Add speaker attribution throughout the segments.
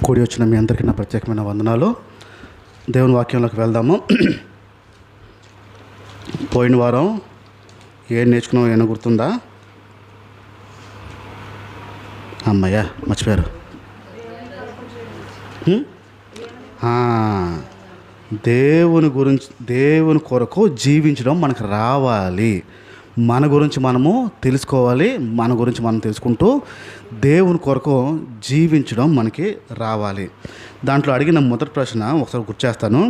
Speaker 1: కూడి వచ్చిన మీ అందరికీ నా ప్రత్యేకమైన వందనాలు. దేవుని వాక్యంలోకి వెళ్దాము. పోయిన వారం ఏం నేర్చుకున్నాం ఏమైనా గుర్తుందా? అమ్మయ్య మర్చిపోయారు. దేవుని కొరకు జీవించడం మనకు రావాలి. మన గురించి మనము తెలుసుకోవాలి. మన గురించి మనం తెలుసుకుంటూ దేవుని కొరకు జీవించడం మనకి రావాలి. దాంట్లో అడిగిన మొదటి ప్రశ్న ఒకసారి గుర్తు చేస్తాను.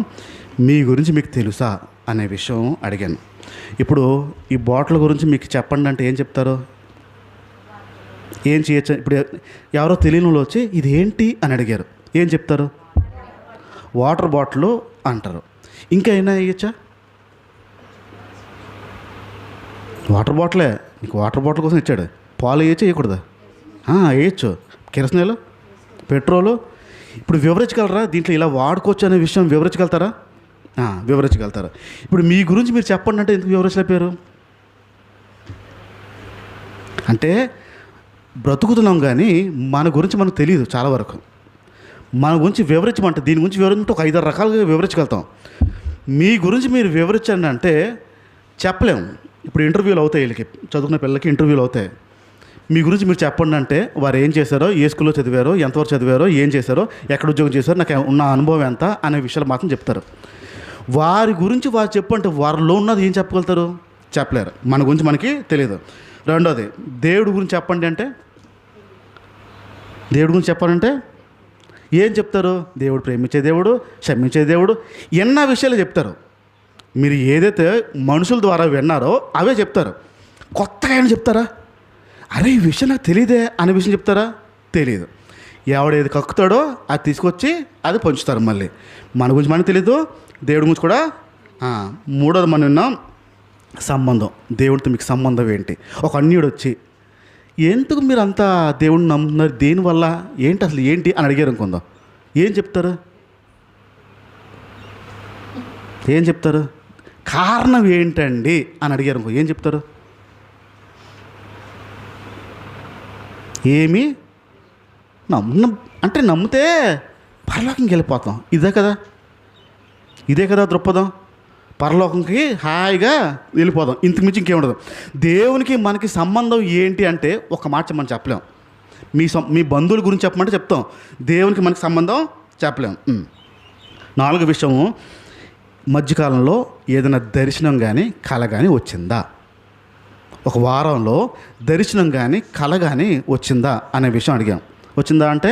Speaker 1: మీ గురించి మీకు తెలుసా అనే విషయం అడిగాను. ఇప్పుడు ఈ బాటిల్ గురించి మీకు చెప్పండి అంటే ఏం చెప్తారు? ఏం చేయొచ్చు? ఇప్పుడు ఎవరో తెలియని వాళ్ళు వచ్చి ఇది ఏంటి అని అడిగారు, ఏం చెప్తారు? వాటర్ బాటిల్ అంటారు. ఇంకా అయినా వేయచ్చా? వాటర్ బాటిలే, నీకు వాటర్ బాటిల్ కోసం ఇచ్చాడు. పాలు వేయచ్చా, వేయకూడదా? వేయచ్చు. కిరసనాయిలు, పెట్రోలు. ఇప్పుడు వివరించగలరా? దీంట్లో ఇలా వాడుకోవచ్చు అనే విషయం వివరించగలుగుతారా? వివరించగలుగుతారా? ఇప్పుడు మీ గురించి మీరు చెప్పండి అంటే ఎందుకు వివరించలేపారు? అంటే బ్రతుకుతున్నాం కానీ మన గురించి మనకు తెలియదు చాలా వరకు. మన గురించి వివరించమంటే, దీని గురించి వివరించమంటే ఒక 5-6 రకాలుగా వివరించగలుగుతాం. మీ గురించి మీరు వివరించండి అంటే చెప్పలేము. ఇప్పుడు ఇంటర్వ్యూలు అవుతాయి, వీళ్ళకి చదువుకున్న పిల్లలకి ఇంటర్వ్యూలు అవుతాయి. మీ గురించి మీరు చెప్పండి అంటే వారు ఏం చేశారో, ఏ స్కూల్లో చదివారో, ఎంతవరకు చదివారో, ఏం చేశారో, ఎక్కడ ఉద్యోగం చేశారో, నాకు ఉన్న అనుభవం ఎంత అనే విషయాలు మాత్రం చెప్తారు. వారి గురించి వారు చెప్పంటే వారిలో ఉన్నది ఏం చెప్పగలుగుతారు? చెప్పలేరు. మన గురించి మనకి తెలియదు. రెండోది, దేవుడి గురించి చెప్పండి అంటే, దేవుడి గురించి చెప్పాలంటే ఏం చెప్తారు? దేవుడు ప్రేమించే దేవుడు, క్షమించే దేవుడు, ఎన్నో విషయాలు చెప్తారు. మీరు ఏదైతే మనుషుల ద్వారా విన్నారో అవే చెప్తారు. కొత్తగా ఏమైనా చెప్తారా? అరే ఈ విషయం నాకు తెలియదే అనే విషయం చెప్తారా? తెలియదు. ఎవడేది కక్కుతాడో అది తీసుకొచ్చి అది పంచుతారు. మళ్ళీ మన గురించి మనకు తెలీదు, దేవుడి గురించి కూడా. మూడోది మనం విన్నాం సంబంధం. దేవుడితో మీకు సంబంధం ఏంటి? ఒక అన్యుడు వచ్చి ఎందుకు మీరు అంతా దేవుడిని నమ్ముతున్నారు, దేనివల్ల, ఏంటి, అసలు ఏంటి అని అడిగారు అనుకుందాం. ఏం చెప్తారు? ఏం చెప్తారు? కారణం ఏంటండి అని అడిగారు అనుకో, ఏం చెప్తారు? ఏమి అంటే నమ్మితే పరలోకంకి వెళ్ళిపోతాం. ఇదే కదా దృక్పథం. పరలోకంకి హాయిగా వెళ్ళిపోదాం, ఇంతకుమించి ఇంకేముండదు. దేవునికి మనకి సంబంధం ఏంటి అంటే ఒక మాట మనం చెప్పలేం. మీ బంధువుల గురించి చెప్పమంటే చెప్తాం, దేవునికి మనకి సంబంధం చెప్పలేం. 4వ విషయము, మధ్యకాలంలో ఏదైనా దర్శనం కానీ కళ కానీ వచ్చిందా? ఒక వారంలో దర్శనం కానీ కళ కానీ వచ్చిందా అనే విషయం అడిగాం. వచ్చిందా అంటే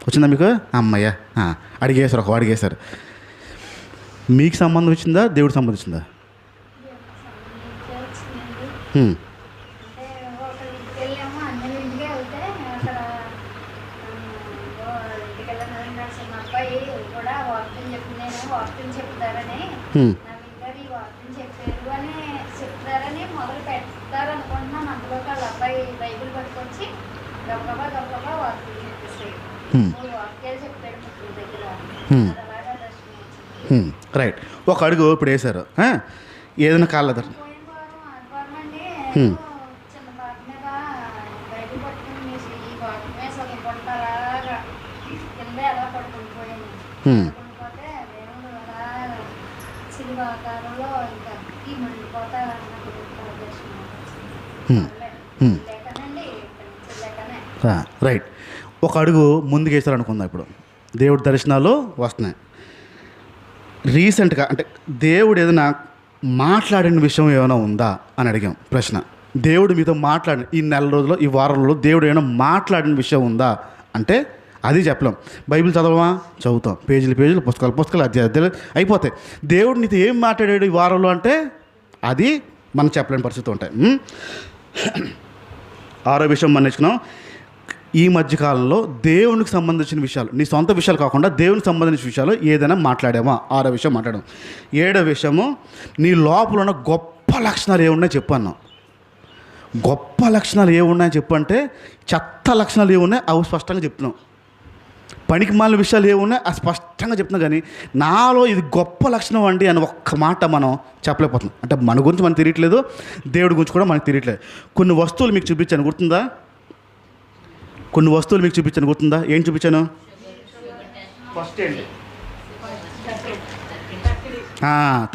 Speaker 1: వచ్చిందా మీకు? అమ్మయ్య అడిగేశారు. అడిగేశారు. మీకు సంబంధం వచ్చిందా, దేవుడికి సంబంధించిందా? రైట్. ఒక అడుగు ఇప్పుడు వేశారు. ఏదైనా కాలేదు. రైట్. ఒక అడుగు ముందుకు వేశారు అనుకుందాం. ఇప్పుడు దేవుడి దర్శనాలు వస్తున్నాయి. రీసెంట్గా అంటే దేవుడు ఏదైనా మాట్లాడిన విషయం ఏమైనా ఉందా అని అడిగాం ప్రశ్న. దేవుడు మీతో మాట్లాడిన ఈ నెల రోజుల్లో, ఈ వారంలో దేవుడు ఏమైనా మాట్లాడిన విషయం ఉందా అంటే అది చెప్పలేం. బైబిల్ చదువుతాం, పేజీలు పుస్తకాలు అధ్యాయాలు అయిపోతాయి. దేవుడు నీతో ఏం మాట్లాడాడు ఈ వారంలో అంటే అది మనం చెప్పలేని పరిస్థితి ఉంటాయి. 6వ విషయం మనం నేర్చుకున్నాం. ఈ మధ్యకాలంలో దేవునికి సంబంధించిన విషయాలు, నీ సొంత విషయాలు కాకుండా దేవునికి సంబంధించిన విషయాలు ఏదైనా మాట్లాడామా? 6వ విషయం మాట్లాడాం. 7వ విషయము, నీ లోపల ఉన్న గొప్ప లక్షణాలు ఏమున్నాయో చెప్పాను. గొప్ప లక్షణాలు ఏమున్నాయని చెప్పంటే చెత్త లక్షణాలు ఏమున్నాయి అవి స్పష్టంగా చెప్తున్నాం. పనికి మాలిన విషయాలు ఏమున్నాయి అది స్పష్టంగా చెప్తున్నాం. కానీ నాలో ఇది గొప్ప లక్షణం అండి అని ఒక్క మాట మనం చెప్పలేకపోతున్నాం. అంటే మన గురించి మనకు తెలియట్లేదు, దేవుడి గురించి కూడా మనకు తెలియట్లేదు. కొన్ని వస్తువులు మీకు చూపించాను, గుర్తుందా? కొన్ని వస్తువులు మీకు చూపించాను, గుర్తుందా? ఏం చూపించాను? ఫస్ట్ ఏంటి?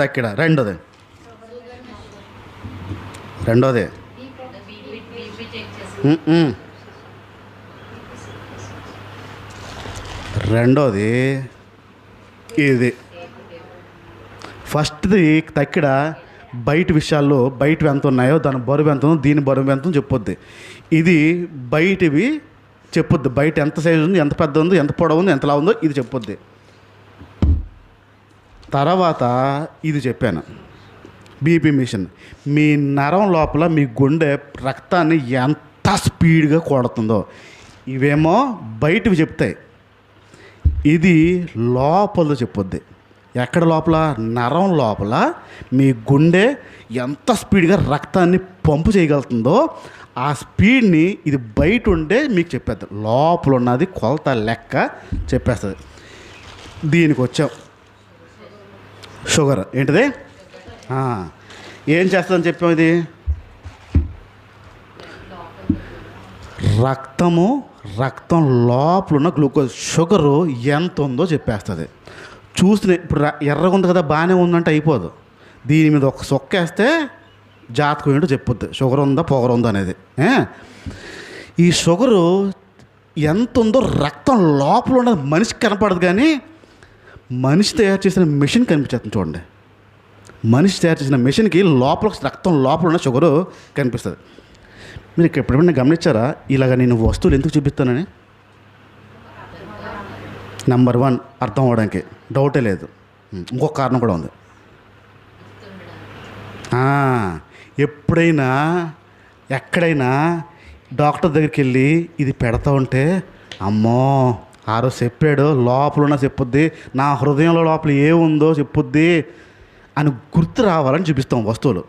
Speaker 1: తక్కిడ. రెండోది రెండోది ఇది. ఫస్ట్ది తక్కిడ బయట విషయాల్లో బయటవి ఎంత ఉన్నాయో దాని బరువు ఎంత ఉందో దీని బరువు ఎంత ఉందో చెప్పొద్ది. ఇది బయటివి చెప్పొద్దు. బయట ఎంత సైజు ఉంది, ఎంత పెద్ద ఉందో, ఎంత పొడవు ఉందో, ఎంతలా ఉందో ఇది చెప్పొద్ది. తర్వాత ఇది చెప్పాను, బీపీ మిషన్. మీ నరం లోపల మీ గుండె రక్తాన్ని ఎంత స్పీడ్గా కొడుతుందో ఇవేమో బయటవి చెప్తాయి, ఇది లోపల చెప్పొద్ది. ఎక్కడ లోపల? నరం లోపల మీ గుండె ఎంత స్పీడ్గా రక్తాన్ని పంపు చేయగలుగుతుందో ఆ స్పీడ్ని ఇది బయట ఉండే మీకు చెప్పేస్తుంది. లోపల ఉన్నది కొలత లెక్క చెప్పేస్తుంది. దీనికి వచ్చాం, షుగర్. ఏంటిది? ఏం చేస్తుందని చెప్పాం? ఇది రక్తం లోపల ఉన్న గ్లూకోజ్ షుగరు ఎంత ఉందో చెప్పేస్తుంది. చూసిన ఇప్పుడు ఎర్రగా ఉంది కదా, బాగానే ఉందంటే అయిపోదు. దీని మీద ఒక సొక్కేస్తే జాతకం ఏంటో చెప్పొద్దు, షుగర్ ఉందా పొగరు ఉందా అనేది. ఈ షుగరు ఎంత ఉందో రక్తం లోపల ఉన్నది మనిషికి కనపడదు, కానీ మనిషి తయారు చేసిన మెషిన్ కనిపించేస్తుంది. చూడండి, మనిషి తయారు చేసిన మెషిన్కి లోపల రక్తం లోపల ఉన్న షుగరు కనిపిస్తుంది. మీరు ఎప్పుడైనా గమనించారా ఇలాగ నేను వస్తువులు ఎందుకు చూపిస్తానని? నెంబర్ 1 అర్థం అవ్వడానికి, డౌటే లేదు. ఇంకొక కారణం కూడా ఉంది. ఎప్పుడైనా ఎక్కడైనా డాక్టర్ దగ్గరికి వెళ్ళి ఇది పెడతా ఉంటే, అమ్మో ఆ రోజు చెప్పాడు లోపల ఉన్న చెప్పుద్ది, నా హృదయంలో లోపల ఏముందో చెప్పుద్ది అని గుర్తు రావాలని చూపిస్తాం వస్తువులు.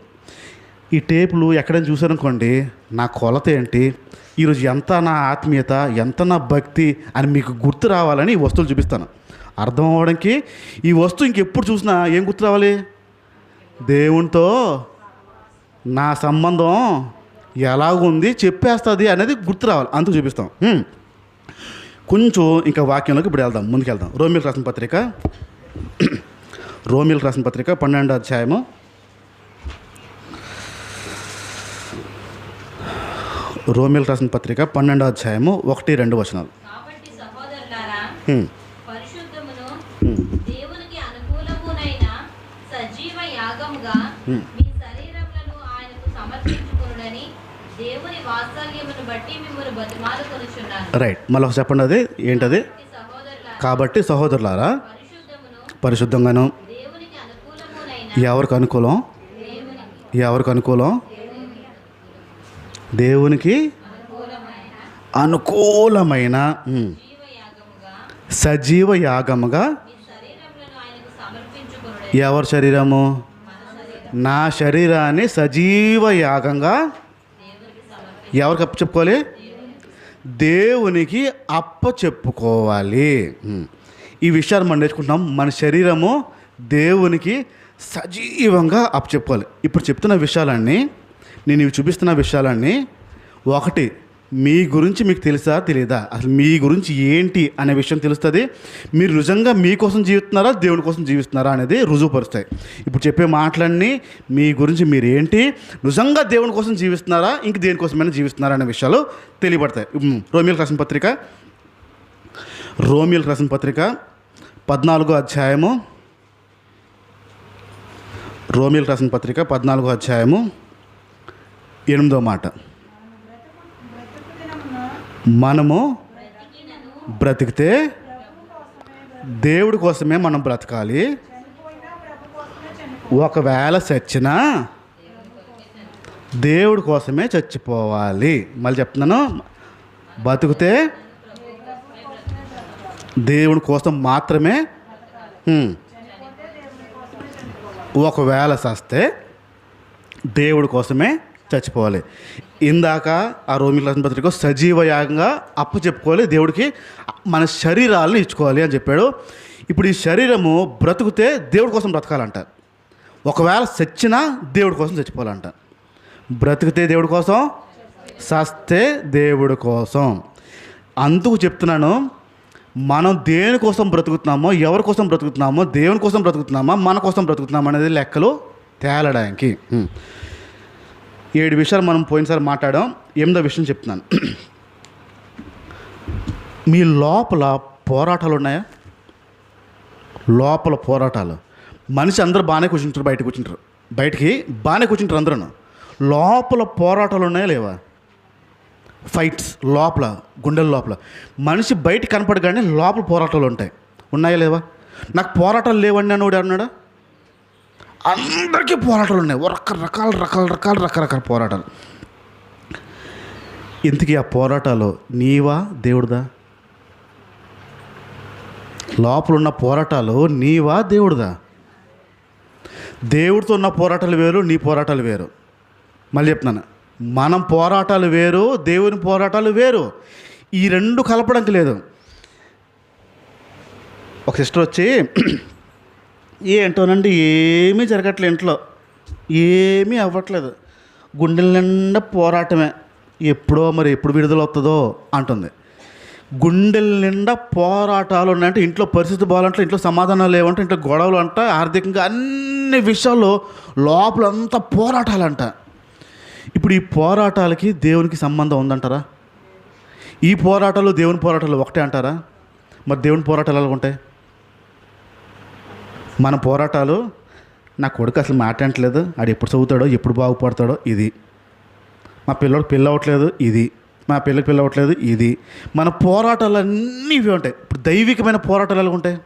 Speaker 1: ఈ టేపులు ఎక్కడైనా చూసారనుకోండి, నా కొలత ఏంటి, ఈరోజు ఎంత నా ఆత్మీయత, ఎంత నా భక్తి అని మీకు గుర్తు రావాలని ఈ వస్తువులు చూపిస్తాను. అర్థం అవ్వడానికి ఈ వస్తువు ఇంకెప్పుడు చూసినా ఏం గుర్తు రావాలి? దేవునితో నా సంబంధం ఎలాగుంది చెప్పేస్తుంది అనేది గుర్తు రావాలి, అందుకు చూపిస్తాం. కొంచెం ఇంకా వాక్యంలోకి ఇప్పుడు వెళ్దాం, ముందుకెళ్దాం. రోమిలకు రాసిన పత్రిక 12వ అధ్యాయము 1-2 వచనాలు.
Speaker 2: కాబట్టి సహోదరులారా, పరిశుద్ధమును దేవునికి అనుకూలమునైన సజీవ యాగముగా మీ శరీరములను ఆయనకు సమర్పించుకొనుడని దేవుని వాత్సల్యమును బట్టి మిమ్మల్ని బతిమాలుకొనుచున్నాను.
Speaker 1: రైట్, మళ్ళీ చెప్పండి, అది ఏంటది? కాబట్టి సహోదరులారా, పరిశుద్ధంగాను. ఎవరికి అనుకూలం? దేవునికి అనుకూలమైన సజీవ యాగముగా. ఎవరి శరీరము? నా శరీరాన్ని సజీవ యాగంగా ఎవరికి అప్పచెప్పుకోవాలి? దేవునికి అప్పచెప్పుకోవాలి. ఈ విషయాలు మనం నేర్చుకుంటున్నాం. మన శరీరము దేవునికి సజీవంగా అప్పచెప్పుకోవాలి. ఇప్పుడు చెప్తున్న విషయాలన్నీ, నేను ఇవి చూపిస్తున్న విషయాలన్నీ, ఒకటి మీ గురించి మీకు తెలుసా తెలియదా, అసలు మీ గురించి ఏంటి అనే విషయం తెలుస్తుంది. మీరు నిజంగా మీకోసం జీవిస్తున్నారా దేవుని కోసం జీవిస్తున్నారా అనేది రుజువుపరుస్తాయి. ఇప్పుడు చెప్పే మాటలన్నీ మీ గురించి మీరు ఏంటి, నిజంగా దేవుని కోసం జీవిస్తున్నారా ఇంక దేనికోసమైనా జీవిస్తున్నారా అనే విషయాలు తెలియబడతాయి. రోమిలకు రాసిన పత్రిక 14వ అధ్యాయము 8వ మాట. మనము బ్రతికితే దేవుడి కోసమే మనం బ్రతకాలి, ఒకవేళ చచ్చినా దేవుడి కోసమే చచ్చిపోవాలి. మళ్ళీ చెప్తున్నాను, బతికితే దేవుడి కోసం మాత్రమే, ఒకవేళ చస్తే దేవుడి కోసమే చచ్చిపోవాలి. ఇందాక ఆ రోమిలకు రాసిన పత్రిక సజీవ యాగంగా అప్పచెప్పుకోవాలి, దేవుడికి మన శరీరాలను ఇచ్చుకోవాలి అని చెప్పాడు. ఇప్పుడు ఈ శరీరము బ్రతుకుతే దేవుడి కోసం బ్రతకాలంట, ఒకవేళ చచ్చినా దేవుడి కోసం చచ్చిపోవాలంట. బ్రతికితే దేవుడి కోసం, చస్తే దేవుడి కోసం. అందుకు చెప్తున్నాను, మనం దేనికోసం బ్రతుకుతున్నామో, ఎవరి కోసం బ్రతుకుతున్నామో, దేవుని కోసం బ్రతుకుతున్నామా, మన కోసం బ్రతుకుతున్నామా అనేది లెక్కలు తేలడానికి. 7 విషయాలు మనం పోయినసారి మాట్లాడాం. 8వ విషయం చెప్తున్నాను. మీ లోపల పోరాటాలు ఉన్నాయా? లోపల పోరాటాలు. మనిషి అందరూ బాగానే కూర్చుంటారు, బయటికి బాగానే కూర్చుంటారు అందరూ. లోపల పోరాటాలు ఉన్నాయా లేవా? ఫైట్స్ లోపల, గుండెల లోపల. మనిషి బయట కనపడగానే లోపల పోరాటాలు ఉంటాయి. ఉన్నాయా లేవా? నాకు పోరాటాలు లేవండి అని వాడు అన్నాడా? అందరికీ పోరాటాలు ఉన్నాయి. రకరకాల పోరాటాలు. ఇంతకీ ఆ పోరాటాలు నీవా దేవుడిదా? లోపల ఉన్న పోరాటాలు నీవా దేవుడిదా? దేవుడితో ఉన్న పోరాటాలు వేరు, నీ పోరాటాలు వేరు. మళ్ళీ చెప్తున్నాను, మనం పోరాటాలు వేరు, దేవుని పోరాటాలు వేరు. ఈ రెండు కలపడానికి లేదు. ఒక సిస్టర్ వచ్చి, ఏంటోనండి ఏమీ జరగట్లేదు, ఇంట్లో ఏమీ అవ్వట్లేదు, గుండెల నిండా పోరాటమే, ఎప్పుడు విడుదల అవుతుందో అంటుంది. గుండెల నిండా పోరాటాలు ఉన్నాయంటే, ఇంట్లో పరిస్థితి బాగాలంటే, ఇంట్లో సమాధానాలు లేవంటే, ఇంట్లో గొడవలు అంట, ఆర్థికంగా అన్ని విషయాల్లో లోపలంతా పోరాటాలంట. ఇప్పుడు ఈ పోరాటాలకి దేవునికి సంబంధం ఉందంటారా? ఈ పోరాటాలు దేవుని పోరాటాలు ఒకటే అంటారా? మరి దేవుని పోరాటాలు ఎలా ఉంటాయి? మన పోరాటాలు, నా కొడుకు అసలు మాట్లాడట్లేదు, ఆడు ఎప్పుడు చదువుతాడో, ఎప్పుడు బాగుపడతాడో, ఇది. మా పిల్లడికి పెళ్ళి అవ్వట్లేదు, ఇది. మా పిల్లకి పెళ్ళి అవ్వట్లేదు, ఇది. మన పోరాటాలు అన్నీ ఇవి ఉంటాయి. ఇప్పుడు దైవికమైన పోరాటాలు ఎలా ఉంటాయి?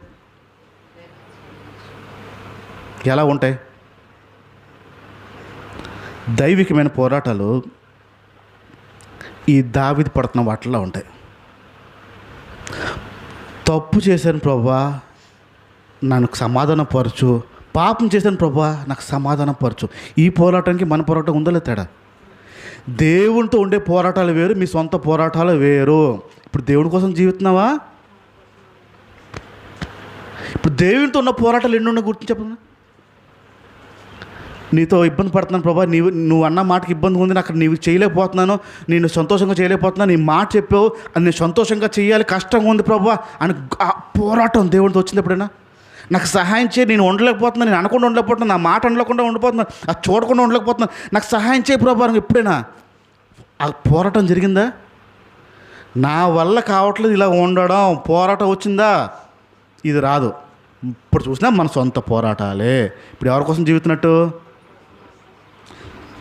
Speaker 1: ఎలా ఉంటాయి? దైవికమైన పోరాటాలు ఈ దావీదు పడుతున్న వాటిల్లో ఉంటాయి. తప్పు చేశాను ప్రభువా, నాకు సమాధానం పరచు. పాపం చేశాను ప్రభువా, నాకు సమాధానం పరచు. ఈ పోరాటానికి మన పోరాటం ఉందో లేదా తేడా? దేవునితో ఉండే పోరాటాలు వేరు, మీ సొంత పోరాటాలు వేరు. ఇప్పుడు దేవుని కోసం జీవిస్తున్నావా? ఇప్పుడు దేవునితో ఉన్న పోరాటాలు ఎన్ని ఉన్నాయి గుర్తు చెప్పండి. నీతో ఇబ్బంది పడుతున్నాను ప్రభా, నువ్వు అన్న మాటకి ఇబ్బంది ఉంది, నాకు నీవు చేయలేకపోతున్నాను, నేను సంతోషంగా చేయలేకపోతున్నాను, నీ మాట చెప్పావు, అది నేను సంతోషంగా చేయాలి, కష్టంగా ఉంది ప్రభా అని ఆ పోరాటం దేవునితో వచ్చింది ఎప్పుడైనా? నాకు సహాయం చేయి, నేను ఉండలేకపోతున్నాను, నేను అనకుండా ఉండలేకపోతున్నాను, నా మాట అనలేకుండా ఉండిపోతున్నాను, అది చూడకుండా ఉండలేకపోతున్నాను, నాకు సహాయం చేయి ప్రభా అని ఎప్పుడైనా ఆ పోరాటం జరిగిందా? నా వల్ల కావట్లేదు ఇలా ఉండడం, పోరాటం వచ్చిందా? ఇది రాదు. ఇప్పుడు చూసినా మన సొంత పోరాటాలే. ఇప్పుడు ఎవరి కోసం జీవితున్నట్టు?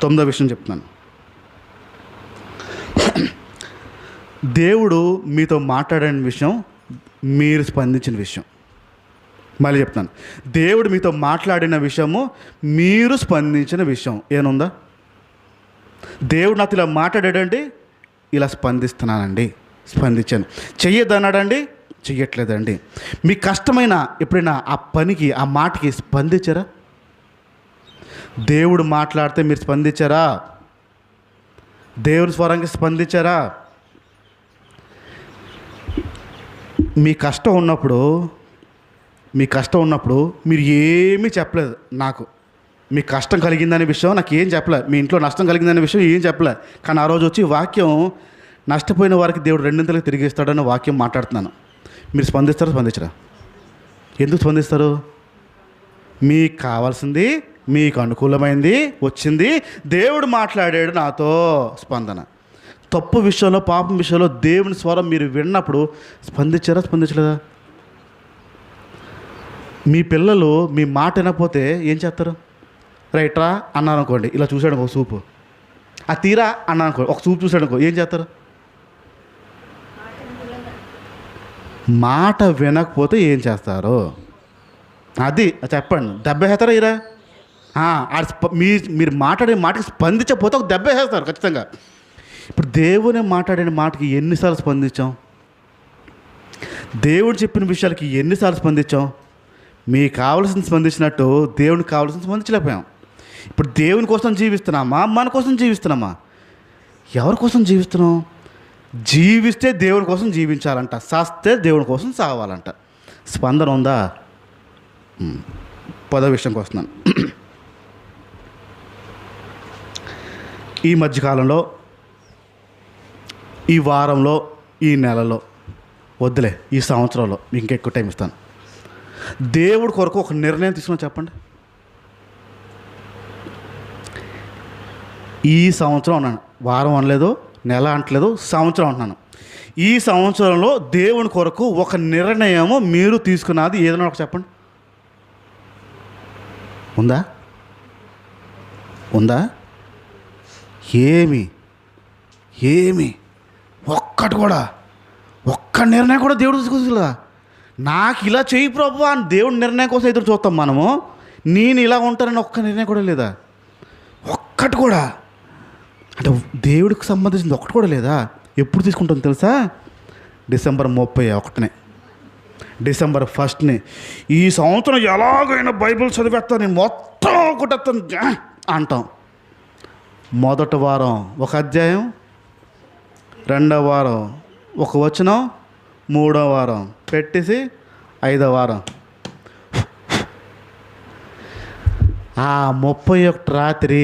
Speaker 1: 9వ విషయం చెప్తున్నాను. దేవుడు మీతో మాట్లాడిన విషయం, మీరు స్పందించిన విషయం. మళ్ళీ చెప్తాను, దేవుడు మీతో మాట్లాడిన విషయము, మీరు స్పందించిన విషయం ఏముందా? దేవుడు నాతో ఇలా మాట్లాడాడండి, ఇలా స్పందిస్తున్నానండి, స్పందించాను. చెయ్యొద్దన్నాడండి, చెయ్యట్లేదండి. మీ కష్టమైన ఎప్పుడైనా ఆ పనికి, ఆ మాటకి స్పందించారా? దేవుడు మాట్లాడితే మీరు స్పందించారా? దేవుని స్వరానికి స్పందించారా? మీ కష్టం ఉన్నప్పుడు మీరు ఏమీ చెప్పలేదు నాకు. మీ కష్టం కలిగిందనే విషయం నాకు ఏం చెప్పలేదు, మీ ఇంట్లో నష్టం కలిగిందనే విషయం ఏం చెప్పలేదు. కానీ ఆ రోజు వచ్చి వాక్యం, నష్టపోయిన వారికి దేవుడు రెండింతలకు తిరిగి ఇస్తాడని వాక్యం మాట్లాడుతున్నాను. మీరు స్పందిస్తారా? స్పందించరా? ఎందుకు స్పందిస్తారు? మీకు కావాల్సింది, మీకు అనుకూలమైంది వచ్చింది, దేవుడు మాట్లాడాడు నాతో, స్పందన. తప్పు విషయంలో, పాపం విషయంలో దేవుని స్వరం మీరు విన్నప్పుడు స్పందించారా? స్పందించలేదా? మీ పిల్లలు మీ మాట వినకపోతే ఏం చేస్తారు? రైట్రా అన్నారు అనుకోండి, ఇలా చూశాడు ఒక చూపు, ఆ తీరా అన్నా అనుకో, ఒక చూపు చూశాడు అనుకో, ఏం చేస్తారు? మాట వినకపోతే ఏం చేస్తారు? అది చెప్పండి. దెబ్బ వేస్తారా? ఇరా మీరు మాట్లాడే మాటకి స్పందించకపోతే ఒక దెబ్బ వేస్తారు ఖచ్చితంగా. ఇప్పుడు దేవుని మాట్లాడిన మాటకి ఎన్నిసార్లు స్పందించాం? దేవుడు చెప్పిన విషయాలకి ఎన్నిసార్లు స్పందించాం? మీకు కావాల్సింది స్పందించినట్టు దేవునికి కావాల్సింది స్పందించలేకపోయాం. ఇప్పుడు దేవుని కోసం జీవిస్తున్నామా, మన కోసం జీవిస్తున్నామా? ఎవరి కోసం జీవిస్తున్నాం? జీవిస్తే దేవుని కోసం జీవించాలంట, సస్తే దేవుని కోసం సావాలంట. స్పందన ఉందా? 10వ విషయంకి వస్తున్నాను. ఈ మధ్యకాలంలో, ఈ వారంలో ఈ నెలలో వద్దులే, ఈ సంవత్సరంలో ఇంకెక్కువ టైం ఇస్తాను. దేవుడి కొరకు ఒక నిర్ణయం తీసుకున్నా చెప్పండి. ఈ సంవత్సరం అన్నాను, వారం అనలేదు, నెల అంటలేదు, సంవత్సరం అంటున్నాను. ఈ సంవత్సరంలో దేవుని కొరకు ఒక నిర్ణయము మీరు తీసుకున్నది ఏదైనా ఒక చెప్పండి. ఉందా? ఉందా? ఏమి ఒక్కటి కూడా, ఒక్క నిర్ణయం కూడా దేవుడు తీసుకోలేదా? నాకు ఇలా చెయ్యి ప్రభు అని దేవుడి నిర్ణయం కోసం ఎదురు చూస్తాం మనము. నేను ఇలా ఉంటానని ఒక్క నిర్ణయం కూడా లేదా? ఒక్కటి కూడా. అంటే దేవుడికి సంబంధించింది ఒక్కటి కూడా లేదా? ఎప్పుడు తీసుకుంటాను తెలుసా? డిసెంబర్ 31నే, డిసెంబర్ 1ని ఈ సంవత్సరం ఎలాగైనా బైబిల్ చదివేస్తాను, నేను మొత్తం కొట్టేస్తాను అంటాం. మొదటి వారం ఒక అధ్యాయం, రెండవ వారం ఒక వచనం, మూడో వారం పెట్టేసి 5వ వారం ఆ 31 రాత్రి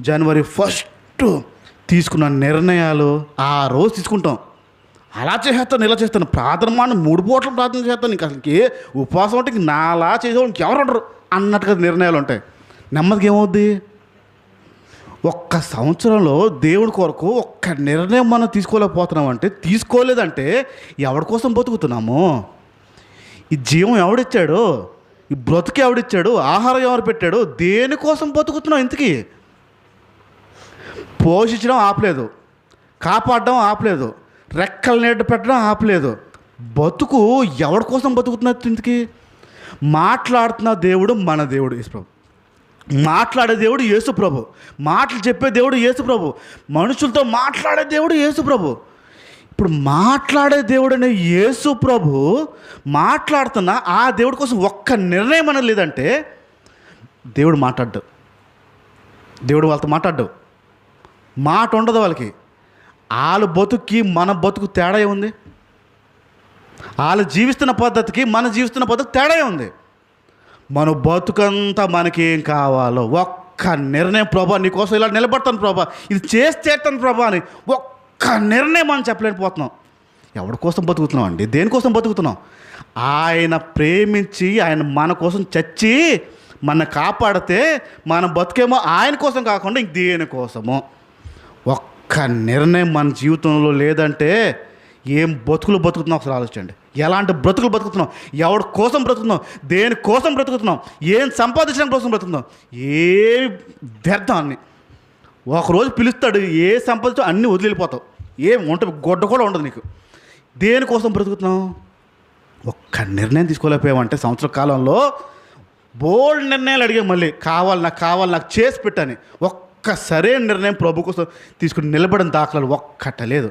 Speaker 1: జనవరి 1 తీసుకున్న నిర్ణయాలు ఆ రోజు తీసుకుంటాం. అలా చేస్తాను, ఇలా చేస్తాను, ప్రార్థన మాట 3 పూటలు ప్రార్థన చేస్తాను, ఇంకా అసలుకి ఉపవాసం అంటే నాలా చేసేవాళ్ళు ఇంకెవరు ఉండరు అన్నట్టుగా నిర్ణయాలు ఉంటాయి. నెమ్మదిగా ఏమవుద్ది? ఒక్క సంవత్సరంలో దేవుడి కొరకు ఒక్క నిర్ణయం మనం తీసుకోలేకపోతున్నామంటే, తీసుకోలేదంటే ఎవరి కోసం బతుకుతున్నాము? ఈ జీవం ఎవడిచ్చాడు? ఈ బ్రతుకు ఎవడిచ్చాడు? ఆహారం ఎవరు పెట్టాడు? దేనికోసం బతుకుతున్నాం? ఇంతకీ పోషించడం ఆపలేదు, కాపాడడం ఆపలేదు, రెక్కలు నీడ పెట్టడం ఆపలేదు. బతుకు ఎవరి కోసం బతుకుతున్నది? ఇంతకీ మాట్లాడుతున్న దేవుడు మన దేవుడు యేసు ప్రభు, మాట్లాడే దేవుడు యేసు ప్రభు, మాటలు చెప్పే దేవుడు యేసు ప్రభు, మనుషులతో మాట్లాడే దేవుడు యేసు ప్రభు. ఇప్పుడు మాట్లాడే దేవుడు అనే యేసు ప్రభు మాట్లాడుతున్న ఆ దేవుడి కోసం ఒక్క నిర్ణయం అనేది లేదంటే దేవుడు మాట్లాడ్డు. దేవుడు వాళ్ళతో మాట్లాడ్డు, మాట ఉండదు వాళ్ళకి. వాళ్ళ బతుక్కి మన బతుకు తేడా ఉంది. వాళ్ళు జీవిస్తున్న పద్ధతికి మన జీవిస్తున్న పద్ధతి తేడా ఉంది. మన బతుకంతా మనకేం కావాలో ఒక్క నిర్ణయం, ప్రభా నీకోసం ఇలా నిలబడతాను ప్రభా, ఇది చేసి చేస్తాను ప్రభా అని ఒక్క నిర్ణయం మనం చెప్పలేకపోతున్నాం. ఎవరి కోసం బతుకుతున్నాం అండి? దేనికోసం బతుకుతున్నాం? ఆయన ప్రేమించి ఆయన మన కోసం చచ్చి మన కాపాడితే మన బతుకేమో ఆయన కోసం కాకుండా ఇంక దేనికోసమో. ఒక్క నిర్ణయం మన జీవితంలో లేదంటే ఏం బతుకులు బతుకుతున్నాం ఒకసారి ఆలోచించండి. ఎలాంటి బ్రతుకులు బతుకుతున్నాం? ఎవరి కోసం బ్రతుకుతున్నాం? దేనికోసం బ్రతుకుతున్నాం? ఏం సంపాదించడం కోసం బ్రతుకుతున్నాం? ఏ వ్యర్థాన్ని ఒకరోజు పిలుస్తాడు, ఏ సంపాదించో అన్నీ వదిలిపోతావు, ఏం ఉంటుంది, గొడ్డ కూడా ఉండదు నీకు. దేనికోసం బ్రతుకుతున్నాం? ఒక్క నిర్ణయం తీసుకోలేకపోయామంటే సంవత్సర కాలంలో బోల్డ్ నిర్ణయాలు అడిగాం. మళ్ళీ కావాలి నాకు చేసి పెట్టని ఒక్క సరైన నిర్ణయం ప్రభు కోసం తీసుకుని నిలబడిన దాఖలాలు ఒక్కట లేదు.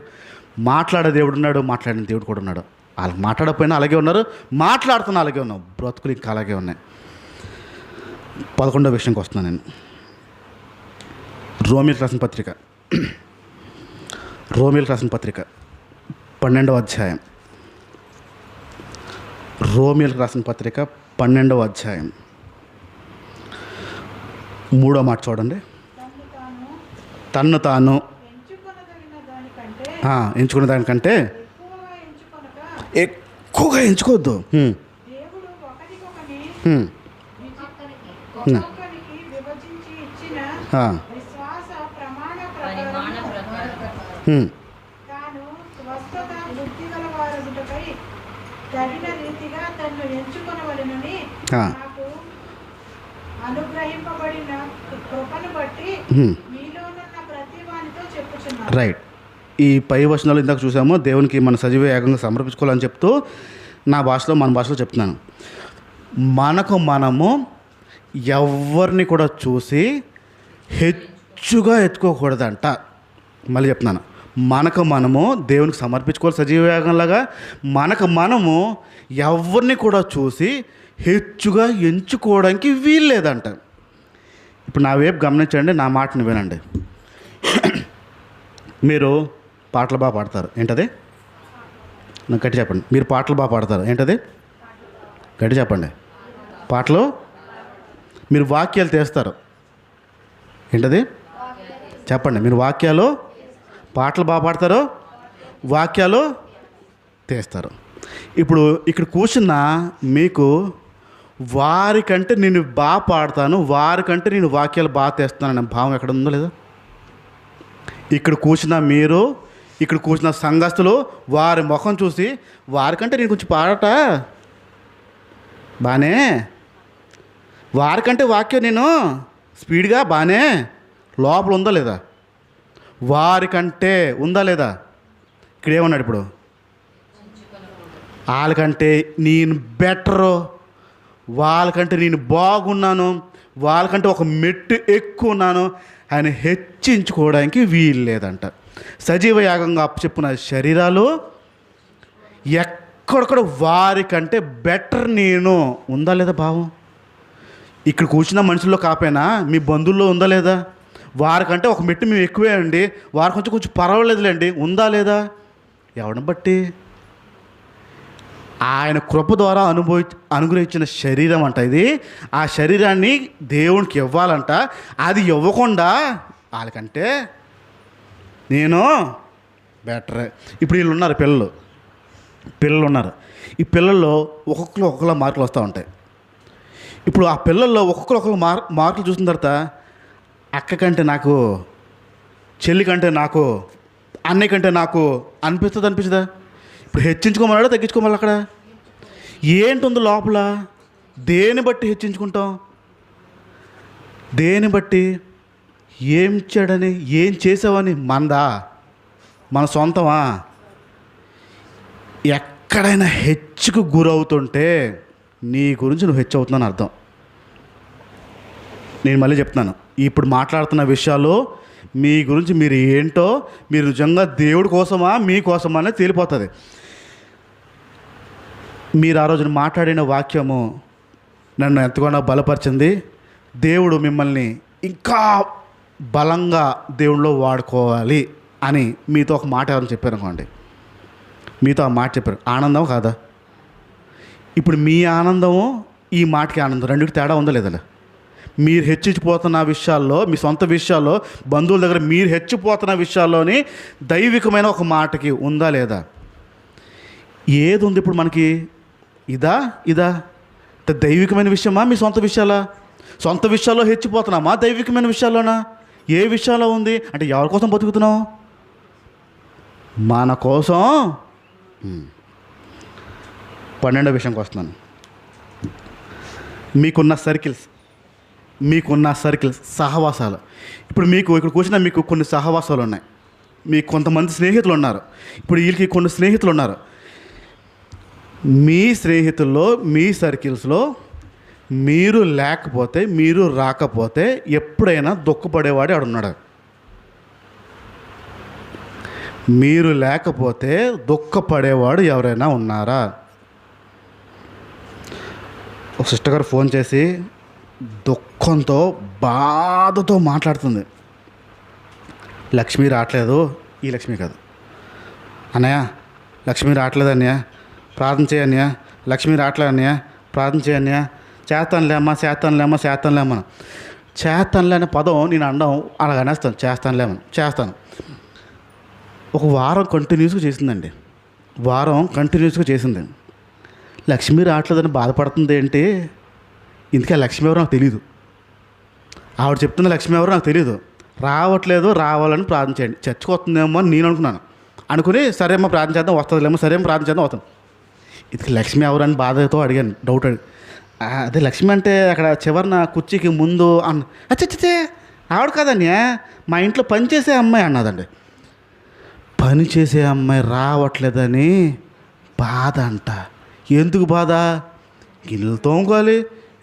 Speaker 1: మాట్లాడే దేవుడు ఉన్నాడు, మాట్లాడిన దేవుడు కూడా ఉన్నాడు. వాళ్ళకి మాట్లాడకపోయినా అలాగే ఉన్నారు, మాట్లాడుతున్నా అలాగే ఉన్నాం. బ్రతుకులు ఇంకా అలాగే ఉన్నాయి. 11వ విషయంకి వస్తున్నాను నేను. రోమీయులకు రాసిన పత్రిక 12వ అధ్యాయం. రోమీయులకు రాసిన పత్రిక 12వ అధ్యాయం 3వ మాట చూడండి. తన్ను తాను ఎంచుకున్న దానికంటే ఎక్కువగా ఎంచుకోవద్దు. రైట్. ఈ పై వచనాలు ఇందాక చూసాము, దేవునికి మన సజీవ యాగంగా సమర్పించుకోవాలని చెప్తూ మన భాషలో చెప్తున్నాను. మనకు మనము ఎవరిని కూడా చూసి హెచ్చుగా ఎత్తుకోకూడదంట. మళ్ళీ చెప్తున్నాను, మనకు మనము దేవునికి సమర్పించుకోవాలి సజీవ యాగంలాగా. మనకు మనము ఎవరిని కూడా చూసి హెచ్చుగా ఎంచుకోవడానికి వీల్లేదంట. ఇప్పుడు నా వైపు గమనించండి, నా మాటని వినండి. మీరు పాటలు బాగా పాడతారు, ఏంటది? నాకు గట్టి చెప్పండి. మీరు పాటలు బాగా పాడతారు, ఏంటది? గట్టి చెప్పండి. పాటలు. మీరు వాక్యాలు తీస్తారు, ఏంటది? చెప్పండి. మీరు పాటలు బాగా పాడతారు, వాక్యాలు తీస్తారు. ఇప్పుడు ఇక్కడ కూర్చున్న మీకు వారికంటే నేను బాగా పాడతాను, వారికంటే నేను వాక్యాలు బాగా తెస్తాను అనే భావం ఎక్కడ ఉందో లేదా? ఇక్కడ కూర్చున్న మీరు, ఇక్కడ కూర్చున్న సంఘస్థులు వారి ముఖం చూసి వారికంటే నేను కొంచెం పాడట బానే, వారికంటే వాక్యం నేను స్పీడ్గా బానే లోపల ఉందా లేదా? వారికంటే ఉందా లేదా? ఇక్కడ ఏమన్నాడు ఇప్పుడు? వాళ్ళకంటే నేను బెటరు, వాళ్ళకంటే నేను బాగున్నాను, వాళ్ళకంటే ఒక మెట్టు ఎక్కువ ఉన్నాను అని హెచ్చించుకోవడానికి వీలు లేదంట. సజీవ యాగంగా అప్పచెప్పున శరీరాలు ఎక్కడొక్కడ వారికంటే బెటర్ నేను ఉందా లేదా భావం? ఇక్కడ కూర్చున్న మనుషుల్లో కాకపోయినా మీ బంధువుల్లో ఉందా లేదా? వారికంటే ఒక మెట్టు మేము ఎక్కువే అండి, వారి కొంచెం పర్వాలేదులేండి ఉందా లేదా? ఎవరిని బట్టి? ఆయన కృప ద్వారా అనుగ్రహించిన శరీరం అంట ఇది. ఆ శరీరాన్ని దేవునికి ఇవ్వాలంట. అది ఇవ్వకుండా వాళ్ళకంటే నేను బెటర్. ఇప్పుడు వీళ్ళు ఉన్నారు, పిల్లలు ఉన్నారు. ఈ పిల్లల్లో ఒక్కొక్కరు మార్కులు వస్తూ ఉంటాయి. ఇప్పుడు ఆ పిల్లల్లో ఒక్కొక్కరు మార్కులు చూసిన తర్వాత అక్క కంటే నాకు, చెల్లి కంటే నాకు, అన్నయ్య కంటే నాకు అనిపించదా? ఇప్పుడు హెచ్చించుకోమన్నాడా తగ్గించుకోమన్నా? అక్కడ ఏంటుంది లోపల? దేని బట్టి హెచ్చించుకుంటాం? దేని బట్టి? ఏం చేయడని, ఏం చేసావని? మందా? మన సొంతమా? ఎక్కడైనా హెచ్చుకు గురవుతుంటే నీ గురించి నువ్వు హెచ్చు అవుతున్నాను అర్థం. నేను మళ్ళీ చెప్తున్నాను, ఇప్పుడు మాట్లాడుతున్న విషయాలు మీ గురించి మీరు ఏంటో, మీరు నిజంగా దేవుడి కోసమా మీకోసమా అనేది తేలిపోతుంది. మీరు ఆ రోజున మాట్లాడిన వాక్యము నన్ను ఎంతగానో బలపరిచింది. దేవుడు మిమ్మల్ని ఇంకా బలంగా దేవుడిలో వాడుకోవాలి అని మీతో ఒక మాట ఎవరైనా చెప్పారు అనుకోండి, మీతో ఆ మాట చెప్పారు, ఆనందం కాదా? ఇప్పుడు మీ ఆనందము ఈ మాటకి ఆనందం రెండింటికి తేడా ఉందా లేదా? మీరు హెచ్చిపోతున్న విషయాల్లో, మీ సొంత విషయాల్లో, బంధువుల దగ్గర మీరు హెచ్చిపోతున్న విషయాల్లోని దైవికమైన ఒక మాటకి ఉందా లేదా? ఏది ఉంది ఇప్పుడు మనకి? ఇదా దైవికమైన విషయమా మీ సొంత విషయాలా? సొంత విషయాల్లో హెచ్చిపోతున్నామా దైవికమైన విషయాల్లోనా? ఏ విషయాల్లో ఉంది అంటే ఎవరి కోసం బతుకుతున్నావు? మన కోసం. 12వ విషయంకి వస్తున్నాను. మీకున్న సర్కిల్స్ సహవాసాలు. ఇప్పుడు మీకు ఇక్కడ కూర్చున్న మీకు కొన్ని సహవాసాలు ఉన్నాయి, మీకు కొంతమంది స్నేహితులు ఉన్నారు. ఇప్పుడు వీళ్ళకి కొన్ని స్నేహితులు ఉన్నారు. మీ స్నేహితుల్లో, మీ సర్కిల్స్లో మీరు లేకపోతే, మీరు రాకపోతే ఎప్పుడైనా దుఃఖపడేవాడు ఆడున్నాడు. మీరు లేకపోతే దుఃఖపడేవాడు ఎవరైనా ఉన్నారా? ఒక సిస్టర్ గారు ఫోన్ చేసి దుఃఖంతో, బాధతో మాట్లాడుతుంది. లక్ష్మి రావట్లేదు, ఈ లక్ష్మి కాదు. అన్నయ్య లక్ష్మి రావట్లేదు అన్నయ్య, ప్రార్థన చేయన్నయ్య. లక్ష్మి రావట్లేదు అన్నయ్య, ప్రార్థన చేయన్నయ్య. చేస్తానులేమ్మా. చేస్తానులే అనే పదం నేను అనడం అలాగ అనేస్తాను. చేస్తాను. ఒక వారం కంటిన్యూస్గా చేసింది. లక్ష్మి రావట్లేదని బాధపడుతుంది ఏంటి? ఇందుకే లక్ష్మి ఎవరో నాకు తెలీదు. ఆవిడ చెప్తున్న లక్ష్మి ఎవరో నాకు తెలీదు. రావట్లేదు, రావాలని ప్రార్థన చేయండి. చర్చకు వస్తుందేమో అని నేను అనుకుని సరేమ్మా ప్రార్థన చేద్దాం, వస్తుందిలేమో, సరేమో ప్రార్థన చేద్దాం, వస్తాను. ఇది లక్ష్మి ఎవరని బాధతో అడిగాను, డౌట్ అదే లక్ష్మి అంటే అక్కడ చివరిన కుర్చీకి ముందు అచ్చచ్చే ఆవిడ కాదండి, మా ఇంట్లో పనిచేసే అమ్మాయి అన్నదండి. పనిచేసే అమ్మాయి రావట్లేదని బాధ అంట. ఎందుకు బాధ? ఇల్లు తోముకోవాలి,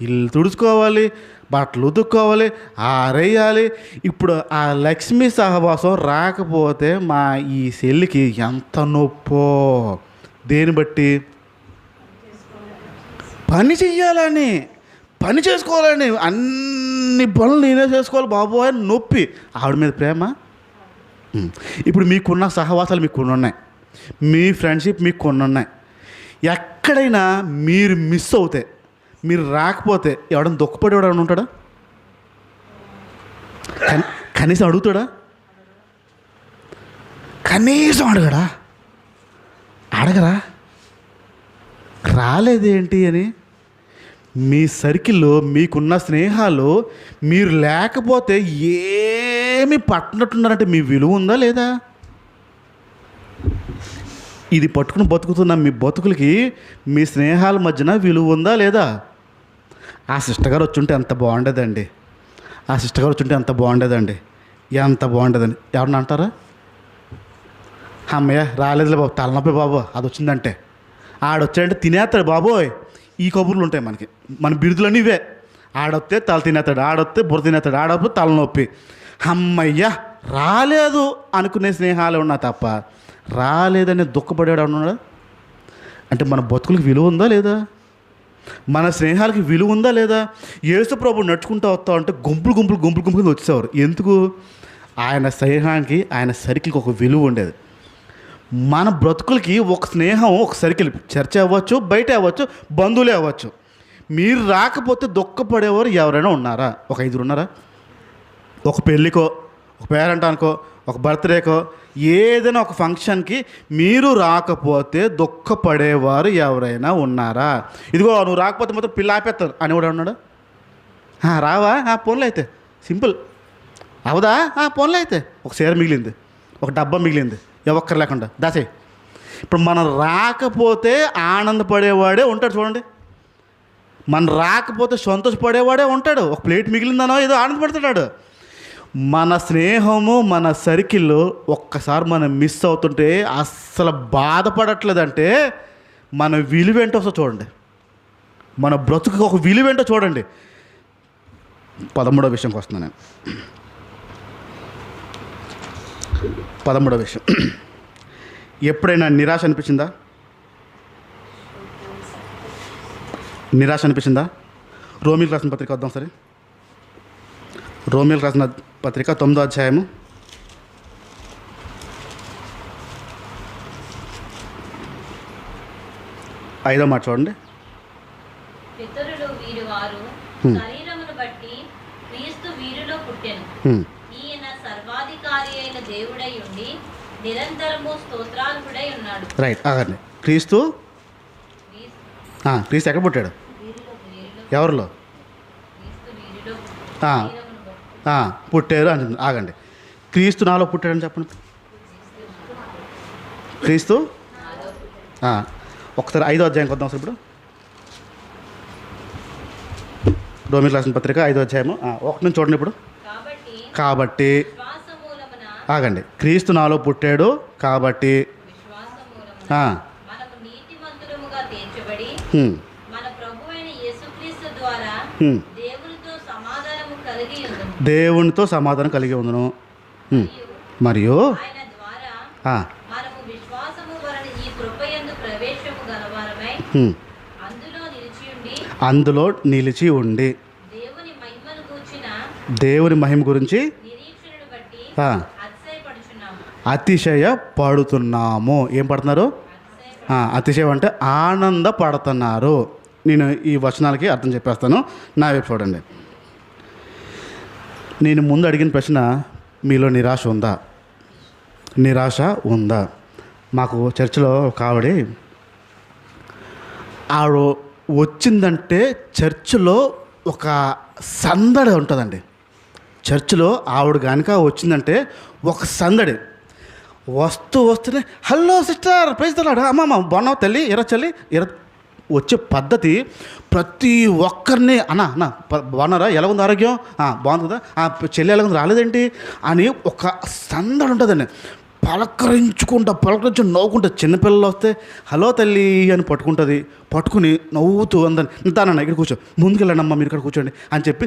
Speaker 1: ఇల్లు తుడుచుకోవాలి, బట్టలు ఉతుక్కోవాలి, ఆరేయాలి. ఇప్పుడు ఆ లక్ష్మీ సహవాసం రాకపోతే మా ఈ సెల్లికి ఎంత నొప్పో. దేని బట్టి? పని చెయ్యాలని, పని చేసుకోవాలని, అన్ని పనులు నేనే చేసుకోవాలి బాబు అని నొప్పి. ఆవిడ మీద ప్రేమ. ఇప్పుడు మీకున్న సహవాసాలు మీకు కొన్ని ఉన్నాయి, మీ ఫ్రెండ్షిప్ మీకు కొన్ని ఉన్నాయి. ఎక్కడైనా మీరు మిస్ అవుతే, మీరు రాకపోతే ఎవడన్నా దుఃఖపడేవాడు ఎవడన్నా ఉంటాడా? కనీసం అడుగుతాడా? కనీసం అడగడా? అడగరా రాలేదేంటి అని? మీ సర్కిల్లో మీకున్న స్నేహాలు మీరు లేకపోతే ఏమి పట్టనట్టున్నారంటే మీ విలువ ఉందా లేదా? ఇది పట్టుకుని బతుకుతున్న మీ బతుకులకి మీ స్నేహాల మధ్యన విలువ ఉందా లేదా? ఆ సిస్టర్ గారు వచ్చుంటే ఎంత బాగుండేదండి, ఆ సిస్టర్ గారు వచ్చుంటే ఎంత బాగుండేదండి, ఎంత బాగుండేదండి. ఎవరన్నా అంటారా? అమ్మయ్య రాలేదులే బాబు, తలనొప్పి బాబు అది వచ్చిందంటే. ఆడొచ్చాడంటే తినేస్తాడు బాబోయ్. ఈ కబుర్లు ఉంటాయి మనకి, మన బిరుదులన్నీ ఇవే. ఆడొస్తే తల తినేస్తాడు, ఆడొస్తే బుర్ర తినేస్తాడు, ఆడొస్తే తలనొప్పి. అమ్మయ్య రాలేదు అనుకునే స్నేహాలు ఉన్నా తప్ప రాలేదని దుఃఖపడేవాడు ఉన్నాడా? అంటే మన బతుకులకి విలువ ఉందా లేదా? మన స్నేహాలకి విలువ ఉందా లేదా? యేసు ప్రభు నడుచుకుంటూ వస్తా ఉంటే గుంపులు వచ్చేవారు. ఎందుకు? ఆయన స్నేహానికి, ఆయన సర్కిల్కి ఒక విలువ ఉండేది. మన బ్రతుకులకి ఒక స్నేహం, ఒక సర్కిల్, చర్చ అవ్వచ్చు, బయట అవ్వచ్చు, బంధువులే అవ్వచ్చు. మీరు రాకపోతే దుఃఖపడేవారు ఎవరైనా ఉన్నారా? ఒక 5 ఉన్నారా? ఒక పెళ్ళికో, ఒక పేరెంటానికో, ఒక బర్త్డేకో, ఏదైనా ఒక ఫంక్షన్కి మీరు రాకపోతే దుఃఖపడేవారు ఎవరైనా ఉన్నారా? ఇదిగో నువ్వు రాకపోతే మొత్తం పిల్ల ఆపేస్తారు అనేవాడు ఉన్నాడు? రావా? ఫోన్లో అయితే సింపుల్. అవదా? ఫోన్లో అయితే ఒక చీర మిగిలింది, ఒక డబ్బా మిగిలింది, ఒక్కరు లేకుండా దాసే. ఇప్పుడు మనం రాకపోతే ఆనందపడేవాడే ఉంటాడు చూడండి, మనం రాకపోతే సంతోషపడేవాడే ఉంటాడు. ఒక ప్లేట్ మిగిలిందనో ఏదో ఆనందపడుతున్నాడు. మన స్నేహము, మన సర్కిల్ ఒక్కసారి మనం మిస్ అవుతుంటే అస్సలు బాధపడట్లేదంటే మన విలువేంటో ఒకసారి చూడండి, మన బ్రతుకు ఒక విలువేంటో చూడండి. 13వ విషయంకి వస్తున్నాను నేను. 13వ విషయం, ఎప్పుడైనా నిరాశ అనిపించిందా? నిరాశ అనిపించిందా? రోమిలకు రాసిన పత్రిక వద్దాం సరే. రోమిలకు రాసిన పత్రిక 9వ అధ్యాయము 5వ మాట చూడండి.
Speaker 2: పితరులు వీరు వారు శరీరమును బట్టి క్రీస్తు వీరిలో పుట్టెను. ఈయన సర్వాధికారి అయిన దేవుడై ఉండి నిరంతరము స్తోత్రార్హుడై ఉన్నాడు.
Speaker 1: రైట్, ఆగండి. క్రీస్తు ఎక్కడ పుట్టాడు? ఎవరిలో? పుట్టారు అంటుంది. ఆగండి. క్రీస్తు నాలో పుట్టాడని చెప్పండి. క్రీస్తు ఒకసారి 5వ అధ్యాయంకి వద్దాం సార్. ఇప్పుడు రోమిలకు రాసిన పత్రిక 5వ అధ్యాయము 1 నుంచి చూడండి. ఇప్పుడు కాబట్టి ఆగండి. క్రీస్తు నాలో పుట్టాడు కాబట్టి దేవునితో సమాధానం కలిగి ఉందను. మరియు అందులో నిలిచి ఉండి దేవుని మహిమ గురించి అతిశయ పడుతున్నాము. ఏం పడుతున్నారు? అతిశయం అంటే ఆనందపడుతున్నారు. నేను ఈ వచనాలకి అర్థం చెప్పేస్తాను, నా వైపు చూడండి. నేను ముందు అడిగిన ప్రశ్న, మీలో నిరాశ ఉందా? నిరాశ ఉందా? మాకు చర్చిలో ఒక ఆవిడ వచ్చిందంటే చర్చిలో ఒక సందడి ఉంటుందండి. చర్చిలో ఆవిడ కనుక వచ్చిందంటే ఒక సందడి. వస్తూనే hello sister praise the Lord, అమ్మమ్మ బాగున్నావు తల్లి, చల్లి వచ్చే పద్ధతి ప్రతి ఒక్కరిని అన్న బాగున్నారా, ఎలా ఉంది ఆరోగ్యం, బాగుంది కదా, చెల్లి ఎలా ఉంది, రాలేదేంటి అని ఒక సందడి ఉంటుందండి. పలకరించి నవ్వుకుంటా. చిన్నపిల్లలు వస్తే హలో తల్లి అని పట్టుకుని నవ్వుతూ అందరిని తానన్న ఇక్కడ కూర్చో, ముందుకెళ్ళండమ్మా మీరు ఇక్కడ కూర్చోండి అని చెప్పి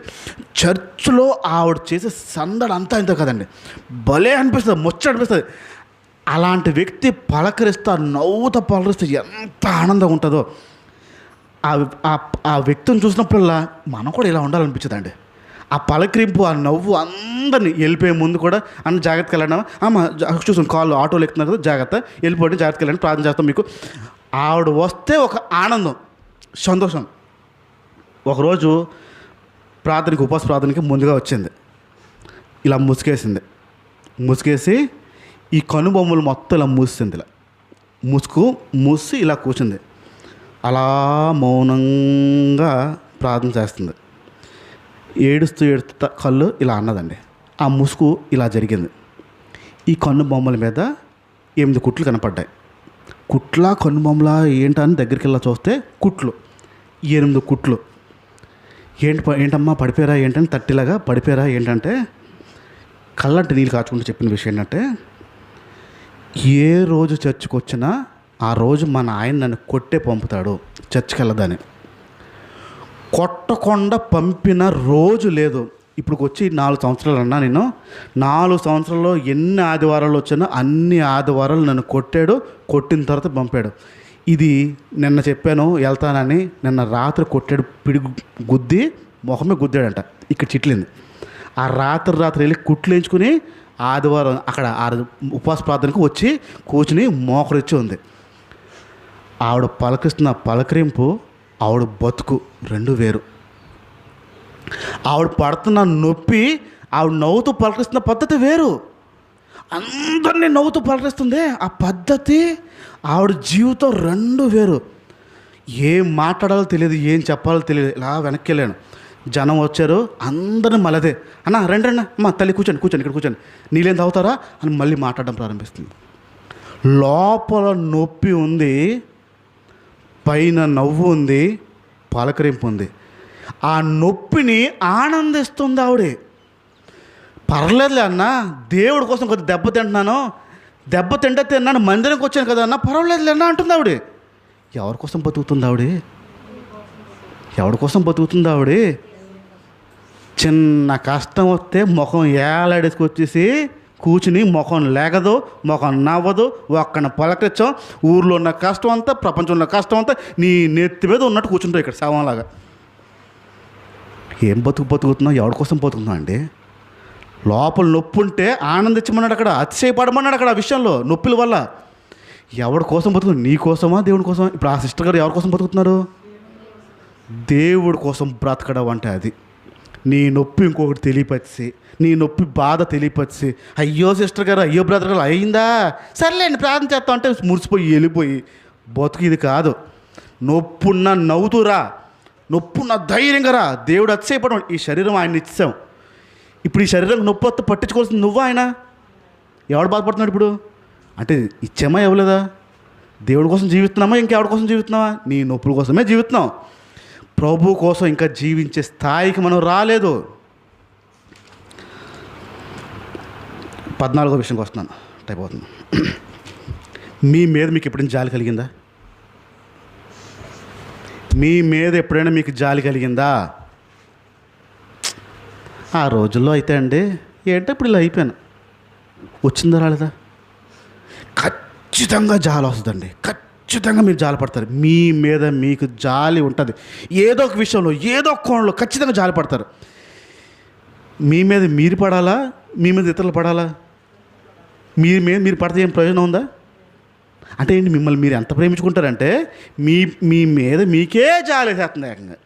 Speaker 1: చర్చిలో ఆవిడ చేసే సందడి అంతా ఇంత కదండి. భలే అనిపిస్తుంది, ముచ్చట అనిపిస్తుంది. అలాంటి వ్యక్తి పలకరిస్తా నవ్వుతా పలకరిస్తే ఎంత ఆనందంగా ఉంటుందో. ఆ వ్యక్తిని చూసినప్పుడల్లా మనం కూడా ఇలా ఉండాలనిపించదండి. ఆ పలకరింపు, ఆ నవ్వు అందరినీ వెళ్ళిపోయే ముందు కూడా అన్న జాగ్రత్తగా వెళ్ళండి, అమ్మ చూసాను కాళ్ళు ఆటోలు ఎక్కుతున్నారు కదా, జాగ్రత్త వెళ్ళిపోండి, జాగ్రత్తగా వెళ్ళండి, ప్రార్థన చేస్తాం మీకు. ఆవిడ వస్తే ఒక ఆనందం, సంతోషం. ఒకరోజు ఉపవాస ప్రార్థనకి ముందుగా వచ్చింది. ఇలా ముసుకేసి ఈ కనుబొమ్మలు మొత్తం ఇలా మూసింది. ఇలా మూసి ఇలా కూర్చుంది. అలా మౌనంగా ప్రార్థన చేస్తుంది. ఏడుస్తూ కళ్ళు ఇలా అన్నదండి. ఆ ముసుగు ఇలా జరిగింది. ఈ కన్ను బొమ్మల మీద 8 కుట్లు కనపడ్డాయి. కుట్లా కన్ను బొమ్మలా ఏంటని దగ్గరికి వెళ్ళి చూస్తే కుట్లు, 8 కుట్లు. ఏంటమ్మా పడిపోయారా ఏంటని తట్టిలాగా పడిపోయారా ఏంటంటే, కళ్ళంటి నీళ్ళు కాచుకుంటూ చెప్పిన విషయం ఏంటంటే, ఏ రోజు చర్చికి వచ్చినా ఆ రోజు మన ఆయన నన్ను కొట్టే పంపుతాడు చర్చికి వెళ్ళదని. కొట్టకుండా పంపిన రోజు లేదు. ఇప్పుడు వచ్చి 4 సంవత్సరాలు అన్నా నేను. 4 సంవత్సరాల్లో ఎన్ని ఆదివారాలు వచ్చినా అన్ని ఆదివారాలు నన్ను కొట్టాడు. కొట్టిన తర్వాత పంపాడు. ఇది నిన్న చెప్పాను వెళ్తానని, నిన్న రాత్రి కొట్టాడు. గుద్ది మొహమే గుద్దాడంట, ఇక్కడ చిట్లింది. ఆ రాత్రి వెళ్ళి కుట్లు వేయించుకుని ఆదివారం అక్కడ ఉపవాస ప్రార్థనకు వచ్చి కూర్చుని మోకరిచ్చి ఉంది. ఆవిడ పలకరిస్తున్న పలకరింపు, ఆవిడ బతుకు 2 వేరు. ఆవిడ పడుతున్న నొప్పి, ఆవిడ నవ్వుతూ పలకరిస్తున్న పద్ధతి వేరు. అందరినీ నవ్వుతూ పలకరిస్తుంది ఆ పద్ధతి, ఆవిడ జీవితం 2 వేరు. ఏం మాట్లాడాలో తెలియదు, ఏం చెప్పాలో తెలియదు. ఇలా వెనక్కి వెళ్ళాను. జనం వచ్చారు, అందరిని మళ్ళదే అన్న రండి అమ్మ తల్లి కూర్చోండి ఇక్కడ కూర్చోండి, నీళ్ళేం తాగుతారా అని మళ్ళీ మాట్లాడడం ప్రారంభిస్తుంది. లోపల నొప్పి ఉంది, పైన నవ్వు ఉంది, పలకరింపు ఉంది. ఆ నొప్పిని ఆనందిస్తుంది ఆవిడే. పర్లేదులే అన్న, దేవుడి కోసం కొద్దిగా దెబ్బ తింటున్నాను, దెబ్బ తిన్నాను, మందిరంకి వచ్చాను కదా అన్న, పర్వాలేదులే అన్న అంటుంది ఆవిడ. ఎవరి కోసం బతుకుతుంది ఆవిడ? ఎవరి కోసం బతుకుతుంది ఆవిడ? చిన్న కష్టం వస్తే ముఖం ఏలాడేసుకొచ్చేసి కూర్చుని ముఖం లేగదు, ముఖం నవ్వదు, ఒక్కన పలకరించాం. ఊర్లో ఉన్న కష్టం అంతా, ప్రపంచంలో కష్టం అంతా నీ నెత్తి మీద ఉన్నట్టు కూర్చుంటావు ఇక్కడ శవంలాగా. ఏం బతుకుతున్నావు? ఎవరి కోసం బతుకుతున్నావు అండి? లోపల నొప్పి ఉంటే ఆనందించమన్నాడు అక్కడ, అతిశయపడమన్నాడు అక్కడ ఆ విషయంలో నొప్పుల వల్ల. ఎవరి కోసం బతుకుతున్నావు? నీ కోసమా దేవుడి కోసం? ఇప్పుడు ఆ సిస్టర్ గారు ఎవరి కోసం బతుకుతున్నారు? దేవుడి కోసం బ్రతకడం అంటే అది. నీ నొప్పి ఇంకొకటి తెలియపరిచి, నీ నొప్పి బాధ తెలియపరిచి, అయ్యో సిస్టర్ గారు, అయ్యో బ్రదర్ గారు అయిందా, సర్లేండి ప్రార్థన చేస్తాం అంటే మురిసిపోయి వెళ్ళిపోయి బతుకు ఇది కాదు. నొప్పున్న నవ్వుతురా, నొప్పున్న ధైర్యంగా రా. దేవుడు అతిశయపడం. ఈ శరీరం ఆయన ఇచ్చాం. ఇప్పుడు ఈ శరీరం నొప్పి వస్తే పట్టించుకోవాల్సింది నువ్వు, ఆయన ఎవడు బాధపడుతున్నాడు ఇప్పుడు? అంటే ఇచ్చామా ఇవ్వలేదా? దేవుడి కోసం జీవిస్తున్నామా ఇంకెవరి కోసం జీవిస్తున్నావా? నీ నొప్పుల కోసమే జీవిస్తున్నాం. ప్రభు కోసం ఇంకా జీవించే స్థాయికి మనం రాలేదు. 14వ విషయంకి వస్తున్నాను, టైప్ అవుతుంది. మీ మీద మీకు ఎప్పుడైనా జాలి కలిగిందా? మీ మీద ఎప్పుడైనా మీకు జాలి కలిగిందా? ఆ రోజుల్లో అయితే అండి ఏంటో ఇప్పుడు ఇలా అయిపోయాను. వచ్చిందా రాలేదా? ఖచ్చితంగా జాలి వస్తుందండి. ఖచ్చితంగా మీరు జాలి పడతారు. మీ మీద మీకు జాలి ఉంటుంది. ఏదో ఒక విషయంలో, ఏదో ఒక కోణంలో ఖచ్చితంగా జాలి పడతారు. మీ మీద మీరు పడాలా, మీ మీద ఇతరులు పడాలా? మీరు పడితే ఏం ప్రయోజనం ఉందా? అంటే ఏంటి, మిమ్మల్ని మీరు ఎంత ప్రేమించుకుంటారంటే మీ మీద మీకే జాలి వేసేస్తుంది ఏకంగా.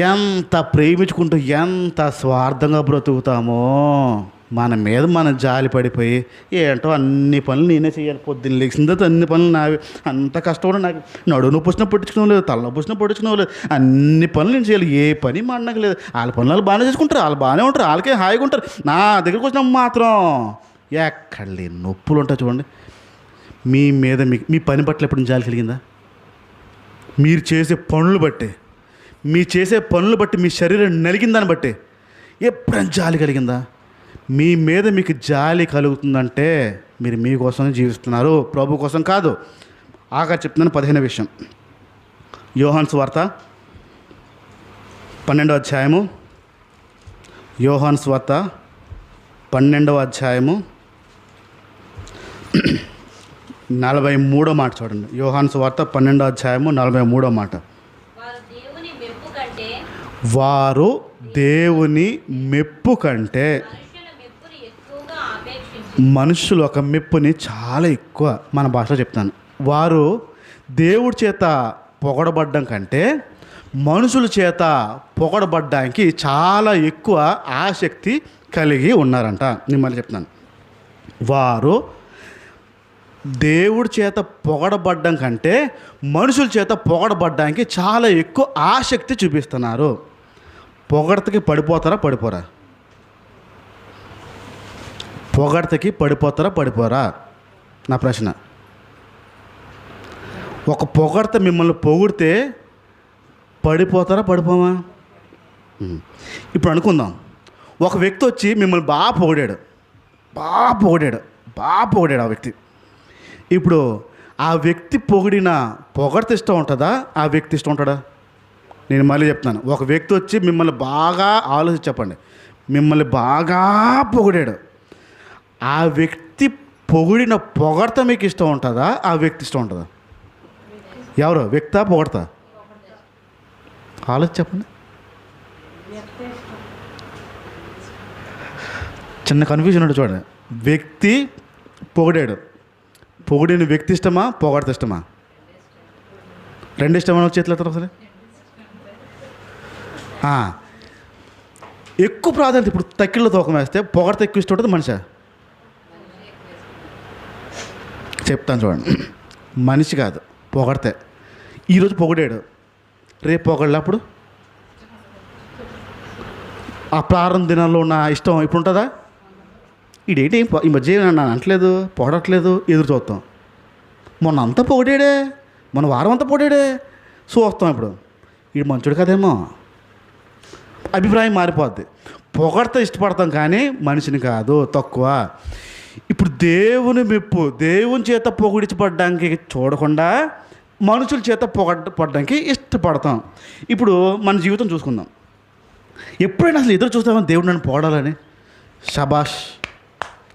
Speaker 1: ఎంత ప్రేమించుకుంటూ ఎంత స్వార్థంగా బ్రతుకుతామో, మన మీద మనం జాలి పడిపోయి ఏంటో అన్ని పనులు నేనే చేయాలి. పొద్దున్న లేచిన తర్వాత అన్ని పనులు నావి. అంత కష్టపడి నాకు నడువు నొప్పి వచ్చినా పట్టించుకోవడం లేదు, తలనొప్పి వచ్చినా పట్టించుకోవడం లేదు. అన్ని పనులు నేను చేయాలి. ఏ పని మానకు లేదు. వాళ్ళ పనులు వాళ్ళు బాగానే చేసుకుంటారు, వాళ్ళు బాగానే ఉంటారు, వాళ్ళకే హాయిగా ఉంటారు. నా దగ్గరికి వచ్చినా మాత్రం ఎక్కడ లేని నొప్పులు ఉంటాయి. చూడండి, మీ మీద మీ పని పట్ల ఎప్పుడు జాలి కలిగిందా? మీరు చేసే పనులు బట్టి, మీ శరీరం నలిగిందాన్ని బట్టి ఎప్పుడైనా జాలి కలిగిందా? మీ మీద మీకు జాలి కలుగుతుందంటే మీరు మీకోసం జీవిస్తున్నారు, ప్రభు కోసం కాదు. ఆఖరి చెప్తున్నాను 15వ విషయం. యోహాను సువార్త 12వ అధ్యాయము. యోహాను సువార్త 12వ అధ్యాయము 43వ మాట చూడండి. యోహాను సువార్త 12వ అధ్యాయము 43వ మాట. వారు దేవుని మెప్పు కంటే మనుషులు ఒక మెప్పుని చాలా ఎక్కువ, మన భాషలో చెప్తాను, వారు దేవుడి చేత పొగడబడ్డం కంటే మనుషుల చేత పొగడబడ్డానికి చాలా ఎక్కువ ఆసక్తి కలిగి ఉన్నారంట. నేను మళ్ళీ చెప్తున్నాను. వారు దేవుడి చేత పొగడబడ్డం కంటే మనుషుల చేత పొగడబడ్డానికి చాలా ఎక్కువ ఆసక్తి చూపిస్తున్నారు. పొగడతకి పడిపోరా? పొగడతకి పడిపోరా? నా ప్రశ్న. ఒక పొగడత మిమ్మల్ని పొగిడితే పడిపోమా? ఇప్పుడు అనుకుందాం, ఒక వ్యక్తి వచ్చి మిమ్మల్ని బాగా పొగిడాడు ఆ వ్యక్తి. ఇప్పుడు ఆ వ్యక్తి పొగిడిన పొగడత ఇష్టం ఉంటుందా? ఆ వ్యక్తి ఇష్టం ఉంటాడా? నేను మళ్ళీ చెప్తాను. ఒక వ్యక్తి వచ్చి మిమ్మల్ని బాగా ఆలోచించి చెప్పండి, మిమ్మల్ని బాగా పొగిడాడు. ఆ వ్యక్తి పొగిడిన పొగడత మీకు ఇష్టం ఉంటుందా? ఆ వ్యక్తి ఇష్టం ఉంటుందా? ఎవరు వ్యక్తా పొగడతా? ఆలోచించి చెప్పండి. చిన్న కన్ఫ్యూజన్ ఉంటుంది చూడండి. వ్యక్తి పొగిడిన వ్యక్తి ఇష్టమా, పొగడత ఇష్టమా? రెండు ఇష్టమా? చేతులు ఎత్తారు అసలు. ఎక్కువ ప్రాధాన్యత ఇప్పుడు తక్కిళ్ళు తూకం వేస్తే పొగడత ఎక్కువ ఇష్టం ఉంటుంది మనిషి? చెప్తాను చూడండి. మనిషి కాదు, పొగడతే. ఈరోజు పొగిడాడు, రేపు పొగడలేప్పుడు ఆ ప్రారంభ దినాల్లో ఉన్న ఇష్టం ఇప్పుడు ఉంటుందా? ఇదేంటి ఈ మధ్య నన్ను అనట్లేదు, పొగడట్లేదు, ఎదురు చూస్తాం. మొన్న అంతా పొగిడాడే, మొన్న వారం అంతా పొగిడాడే, చూస్తాం. ఇప్పుడు ఇది మంచోడు కదేమో, అభిప్రాయం మారిపోద్ది. పొగడతా ఇష్టపడతాం కానీ మనిషిని కాదు, తక్కువ. ఇప్పుడు దేవుని మెప్పు, దేవుని చేత పొగిడించబడడానికి చూడకుండా మనుషుల చేత పొగడపడడానికి ఇష్టపడతాం. ఇప్పుడు మన జీవితం చూసుకుందాం. ఎప్పుడైనా అసలు ఎదురు చూస్తామని దేవుడు నన్ను పొగడాలని, షబాష్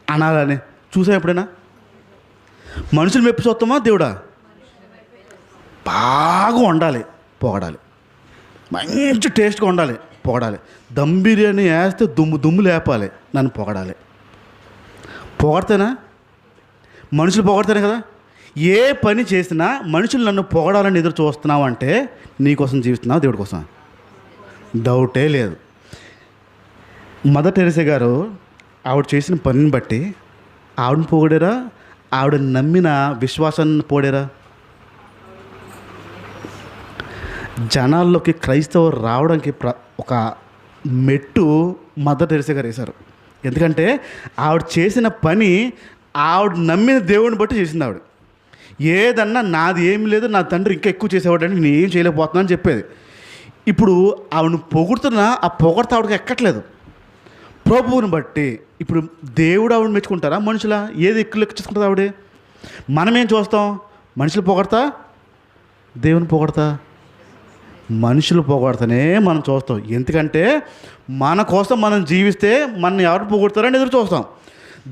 Speaker 1: అనాలని చూసాం ఎప్పుడైనా? మనుషులు మెప్పు చూస్తామా? దేవుడా? బాగా వండాలి, పొగడాలి. మంచి టేస్ట్గా వండాలి, పొగడాలి. దమ్ బిర్యానీ వేస్తే దుమ్ము లేపాలి, నన్ను పొగడాలి. పొగడతేనా? మనుషులు పొగడతానే కదా. ఏ పని చేసినా మనుషులు నన్ను పొగడాలని ఎదురు చూస్తున్నావు అంటే నీకోసం జీవిస్తున్నావు, దేవుడి కోసం? డౌటే లేదు. మదర్ టెరెసా గారు ఆవిడ చేసిన పనిని బట్టి ఆవిడని పొగిడారా? ఆవిడ నమ్మిన విశ్వాసాన్ని పొగిడారా? జనాల్లోకి క్రైస్తవులు రావడానికి ఒక మెట్టు మదర్ టెరెసా గారు వేశారు. ఎందుకంటే ఆవిడ చేసిన పని ఆవిడ నమ్మిన దేవుడిని బట్టి చేసింది. ఆవిడ ఏదన్నా నాది ఏమి లేదు, నా తండ్రి ఇంకా ఎక్కువ చేసేవాడని నేను ఏం చేయలేకపోతున్నా అని చెప్పేది. ఇప్పుడు ఆవిడని పొగుడుతున్న ఆ పొగడత ఆవిడకి ఎక్కట్లేదు. ప్రభువుని బట్టి ఇప్పుడు దేవుడు ఆవిడ మెచ్చుకుంటారా? మనుషుల ఏది ఎక్కువ చేసుకుంటుంది ఆవిడ? మనమేం చూస్తాం? మనుషులు పొగడతా, దేవుని పొగడతా? మనుషులు పొగడతానే మనం చూస్తాం. ఎందుకంటే మన కోసం మనం జీవిస్తే మన ఎవరు పొగుడతారని ఎదురు చూస్తాం.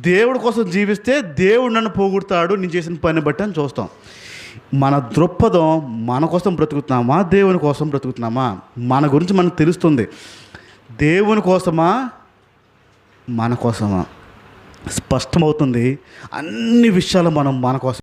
Speaker 1: దేవుడి కోసం జీవిస్తే దేవుడు నన్ను పొగుడతాడు నేను చేసిన పని బట్టి అని చూస్తాం. మన దృక్పథం మన కోసం బ్రతుకుతున్నామా, దేవుని కోసం బ్రతుకుతున్నామా? మన గురించి మనకు తెలుస్తుంది. దేవుని కోసమా, మన కోసమా? స్పష్టమవుతుంది. అన్ని విషయాలు మనం మన కోసం